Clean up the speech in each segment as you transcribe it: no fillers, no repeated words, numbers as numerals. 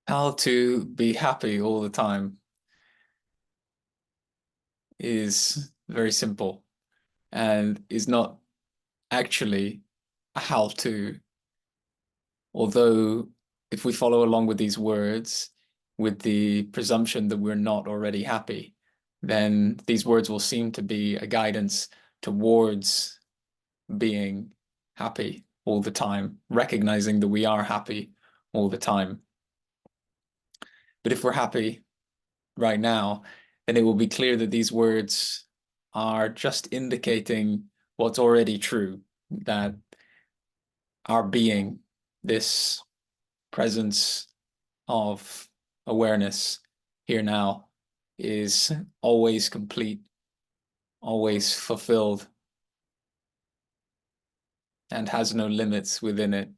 How to be happy all the time is very simple and is not actually a how to, although if we follow along with these words with the presumption that we're not already happy, then these words will seem to be a guidance towards being happy all the time, recognizing that we are happy all the time. But if we're happy right now, then it will be clear that these words are just indicating what's already true, that our being, this presence of awareness here now, is always complete, always fulfilled, and has no limits within it.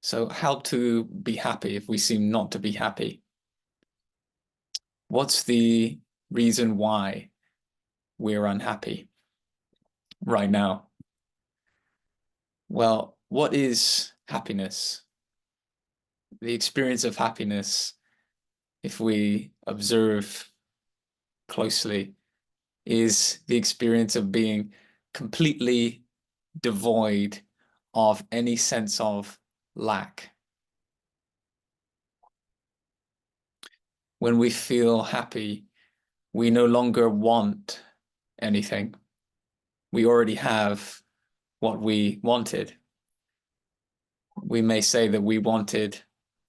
So how to be happy if we seem not to be happy? What's the reason why we're unhappy right now? Well, what is happiness? The experience of happiness, if we observe closely, is the experience of being completely devoid of any sense of lack. When we feel happy, we no longer want anything. We already have what we wanted. We may say that we wanted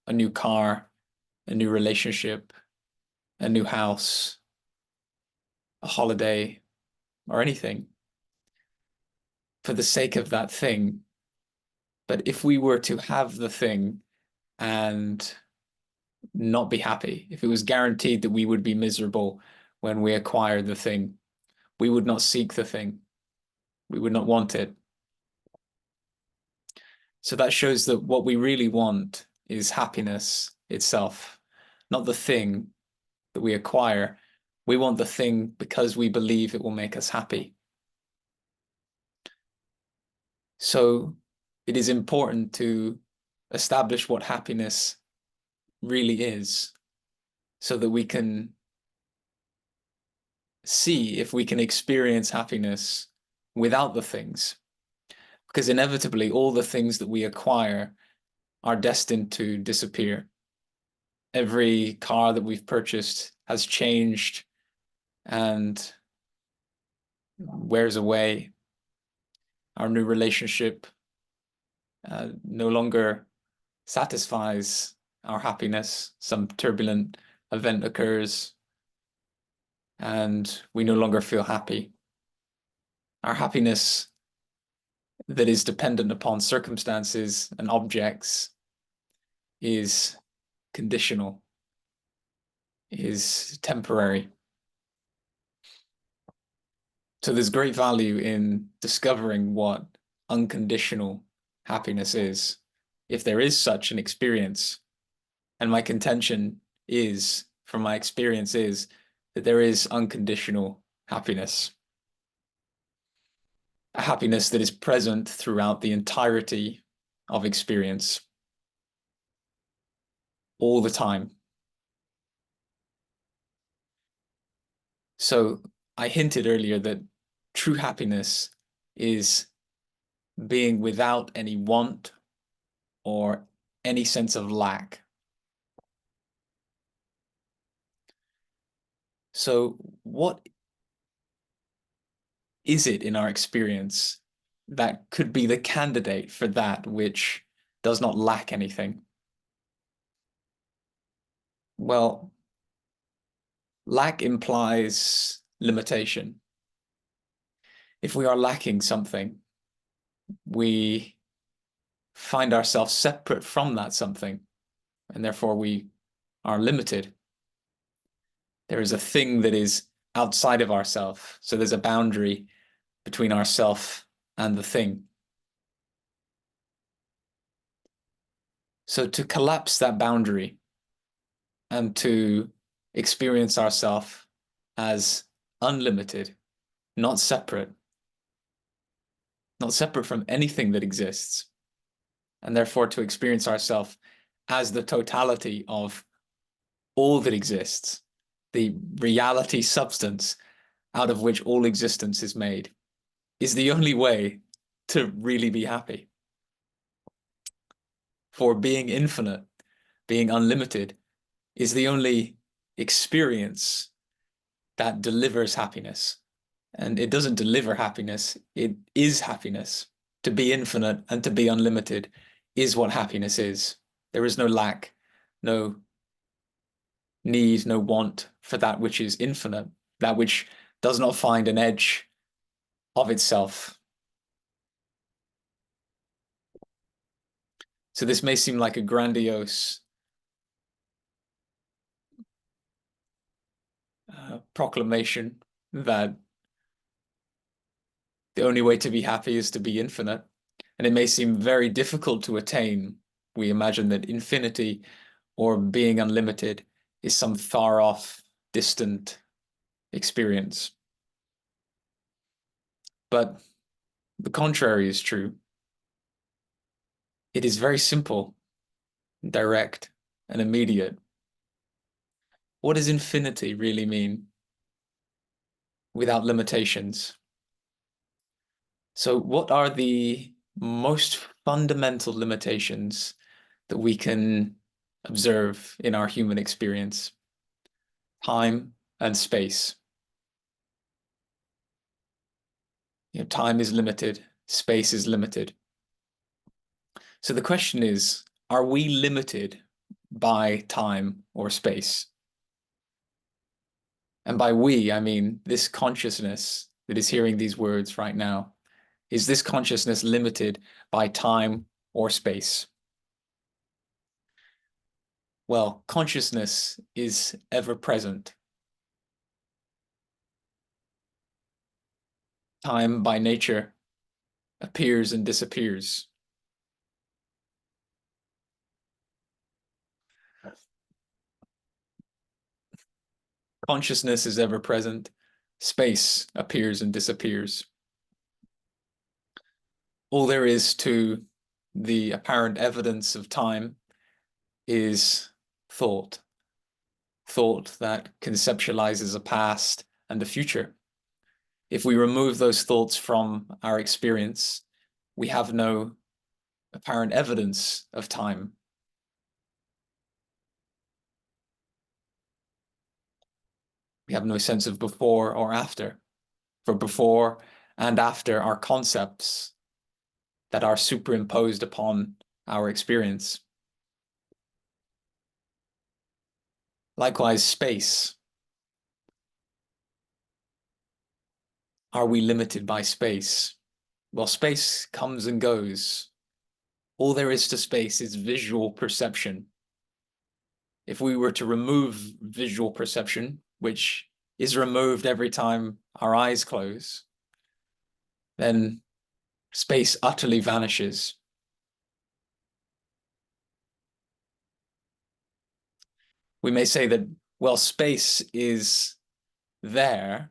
a new car, a new relationship, a new house, a holiday, or anything for the sake of that thing. But if we were to have the thing and not be happy, if it was guaranteed that we would be miserable when we acquired the thing, we would not seek the thing. We would not want it. So that shows that what we really want is happiness itself, not the thing that we acquire. We want the thing because we believe it will make us happy. So it is important to establish what happiness really is so that we can see if we can experience happiness without the things. Because inevitably, all the things that we acquire are destined to disappear. Every car that we've purchased has changed and wears away. Our new relationship no longer satisfies our happiness. Some turbulent event occurs and we no longer feel happy. Our happiness that is dependent upon circumstances and objects is conditional, is temporary. So there's great value in discovering what unconditional happiness is, if there is such an experience. And my contention is, from my experience, is that there is unconditional happiness. A happiness that is present throughout the entirety of experience, all the time. So I hinted earlier that true happiness is being without any want or any sense of lack. So what is it in our experience that could be the candidate for that which does not lack anything? Well, lack implies limitation. If we are lacking something, we find ourselves separate from that something, and therefore we are limited. There is a thing that is outside of ourself, so there's a boundary between ourself and the thing. So to collapse that boundary and to experience ourselves as unlimited, not separate from anything that exists, and therefore to experience ourselves as the totality of all that exists, the reality substance out of which all existence is made, is the only way to really be happy. For being infinite, being unlimited, is the only experience that delivers happiness. And it doesn't deliver happiness, it is happiness. To be infinite and to be unlimited is what happiness is. There is no lack, no need, no want for that which is infinite, that which does not find an edge of itself. So this may seem like a grandiose proclamation that the only way to be happy is to be infinite. And it may seem very difficult to attain. We imagine that infinity or being unlimited is some far off, distant experience. But the contrary is true. It is very simple, direct, and immediate. What does infinity really mean? Without limitations. So what are the most fundamental limitations that we can observe in our human experience? Time and space. Time is limited, space is limited. So the question is, are we limited by time or space? And by we, I mean this consciousness that is hearing these words right now. Is this consciousness limited by time or space? Well, consciousness is ever present. Time by nature appears and disappears. Consciousness is ever present. Space appears and disappears. All there is to the apparent evidence of time is thought. Thought that conceptualizes a past and a future. If we remove those thoughts from our experience, we have no apparent evidence of time. We have no sense of before or after. For before and after are concepts that are superimposed upon our experience. Likewise, space. Are we limited by space? Well, space comes and goes. All there is to space is visual perception. If we were to remove visual perception, which is removed every time our eyes close, then space utterly vanishes. We may say that, well, space is there.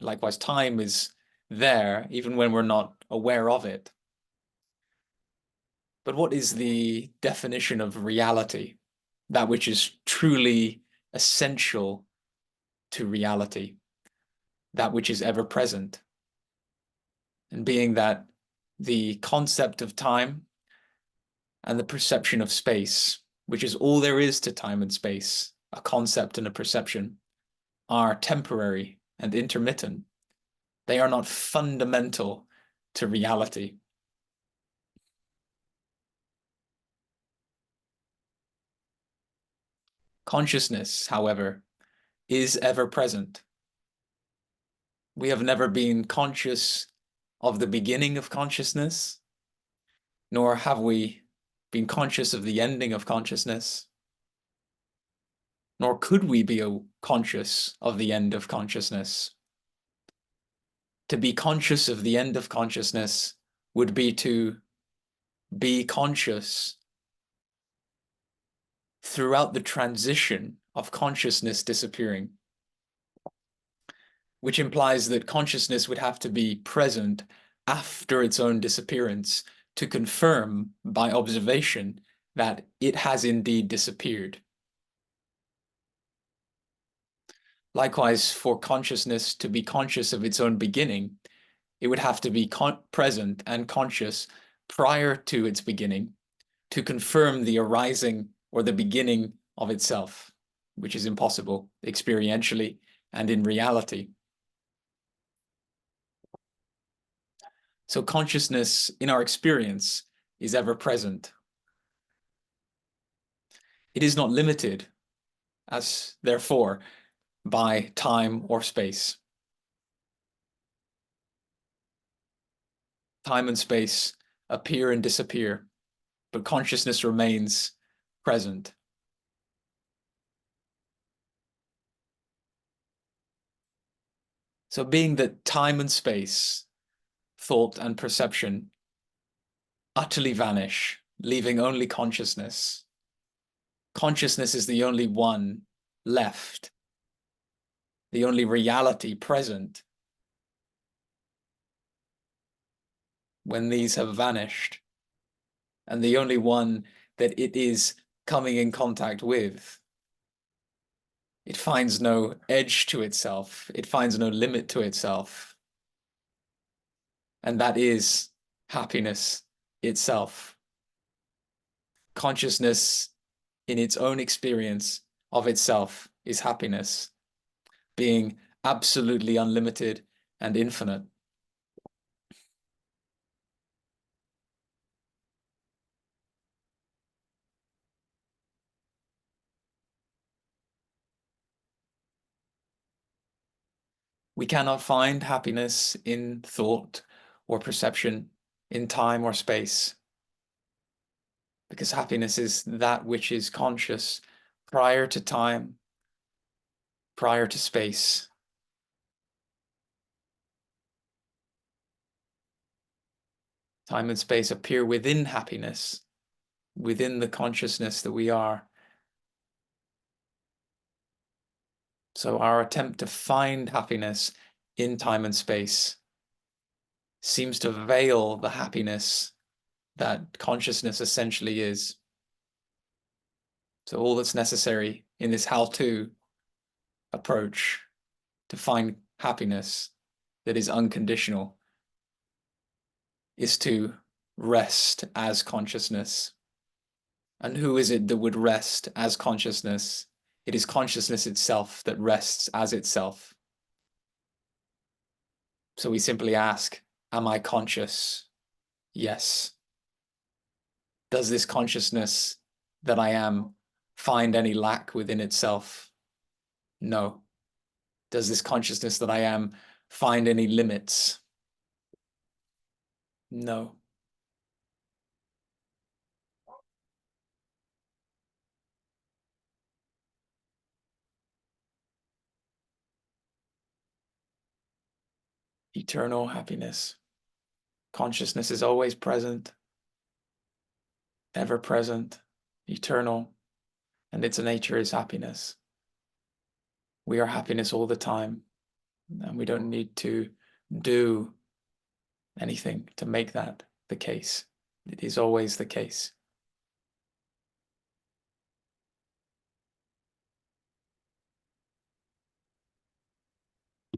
Likewise, time is there, even when we're not aware of it. But what is the definition of reality? That which is truly essential to reality, that which is ever present. And being that the concept of time and the perception of space, which is all there is to time and space, a concept and a perception, are temporary and intermittent. They are not fundamental to reality. Consciousness, however, is ever present. We have never been conscious of the beginning of consciousness, nor have we been conscious of the ending of consciousness, nor could we be conscious of the end of consciousness. To be conscious of the end of consciousness would be to be conscious throughout the transition of consciousness disappearing, which implies that consciousness would have to be present after its own disappearance to confirm by observation that it has indeed disappeared. Likewise, for consciousness to be conscious of its own beginning, it would have to be present and conscious prior to its beginning to confirm the arising or the beginning of itself, which is impossible experientially and in reality. So consciousness in our experience is ever present. It is not limited, as therefore, by time or space. Time and space appear and disappear, but consciousness remains present. So being that time and space, thought and perception utterly vanish, leaving only consciousness. Consciousness is the only one left, the only reality present. When these have vanished, and the only one that it is coming in contact with, it finds no edge to itself, it finds no limit to itself. And that is happiness itself. Consciousness in its own experience of itself is happiness, being absolutely unlimited and infinite. We cannot find happiness in thought or perception, in time or space, because happiness is that which is conscious prior to time, prior to space. Time and space appear within happiness, within the consciousness that we are. So our attempt to find happiness in time and space seems to veil the happiness that consciousness essentially is. So all that's necessary in this how-to approach to find happiness that is unconditional is to rest as consciousness. And who is it that would rest as consciousness? It is consciousness itself that rests as itself. So we simply ask, am I conscious? Yes. Does this consciousness that I am find any lack within itself? No. Does this consciousness that I am find any limits? No. Eternal happiness. Consciousness is always present, ever present, eternal, and its nature is happiness. We are happiness all the time, and we don't need to do anything to make that the case. It is always the case.